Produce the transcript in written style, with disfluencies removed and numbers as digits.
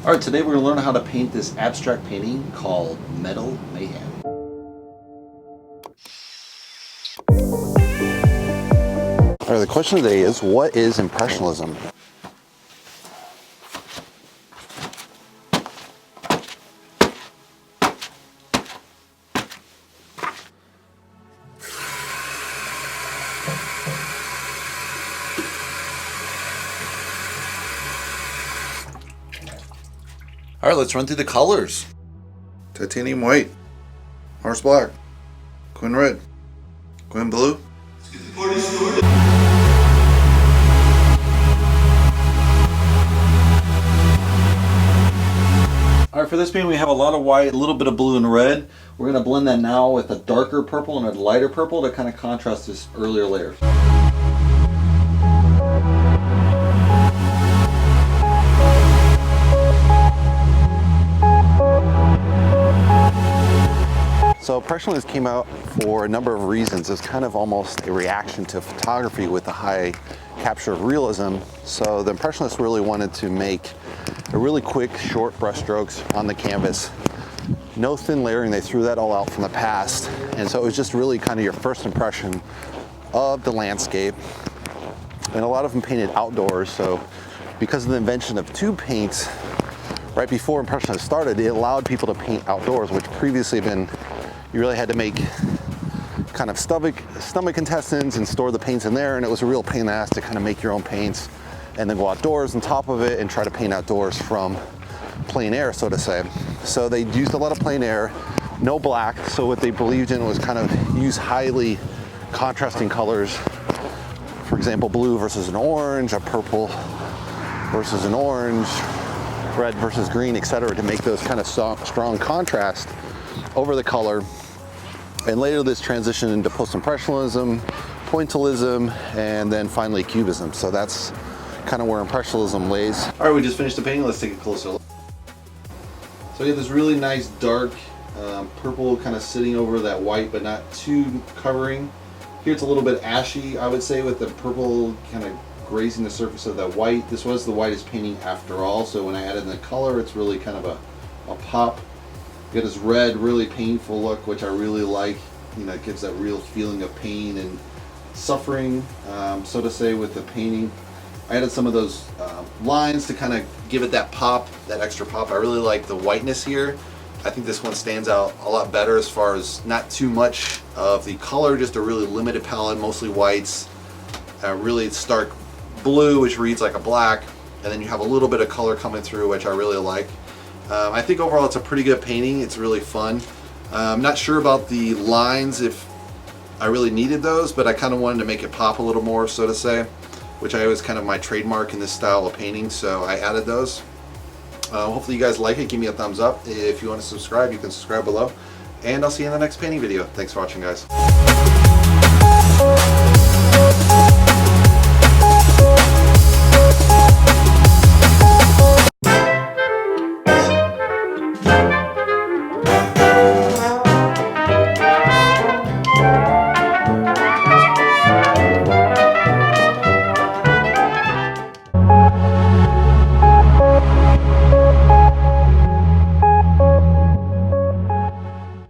Alright, today we're going to learn how to paint this abstract painting called Metal Mayhem. Alright, the question today is, what is Impressionism? Alright, let's run through the colors. Titanium white, Mars black, Quinn red, Quinn blue. Alright, for this painting we have a lot of white, a little bit of blue and red. We're going to blend that now with a darker purple and a lighter purple to kind of contrast this earlier layer. So Impressionists came out for a number of reasons. It's kind of almost a reaction to photography with a high capture of realism. So the Impressionists really wanted to make a really quick, short brush strokes on the canvas. No thin layering, they threw that all out from the past. And so it was just really kind of your first impression of the landscape. And a lot of them painted outdoors, so because of the invention of tube paints, right before Impressionists started, it allowed people to paint outdoors, which previously been, you really had to make kind of stomach intestines and store the paints in there, and it was a real pain in the ass to kind of make your own paints and then go outdoors on top of it and try to paint outdoors from plein air, so to say. So they used a lot of plein air, no black, so what they believed in was kind of use highly contrasting colors. For example, blue versus an orange, a purple versus an orange, red versus green, etc., to make those kind of strong contrast over the color. And later this transitioned into post-impressionism, pointillism, and then finally cubism. So that's kind of where impressionism lays. All right, we just finished the painting. Let's take a closer look. So we have this really nice dark purple kind of sitting over that white, but not too covering. Here it's a little bit ashy, I would say, with the purple kind of grazing the surface of that white. This was the whitest painting after all, so when I added in the color, it's really kind of a pop. You got this red, really painful look, which I really like. You know, it gives that real feeling of pain and suffering, so to say, with the painting. I added some of those lines to kind of give it that pop, that extra pop. I really like the whiteness here. I think this one stands out a lot better as far as not too much of the color, just a really limited palette, mostly whites, really stark blue, which reads like a black, and then you have a little bit of color coming through, which I really like. I think overall it's a pretty good painting. It's really fun. I'm not sure about the lines, if I really needed those, but I kind of wanted to make it pop a little more, so to say, which I always kind of my trademark in this style of painting, so I added those. Hopefully you guys like it. Give me a thumbs up. If you want to subscribe, you can subscribe below, and I'll see you in the next painting video. Thanks for watching, guys.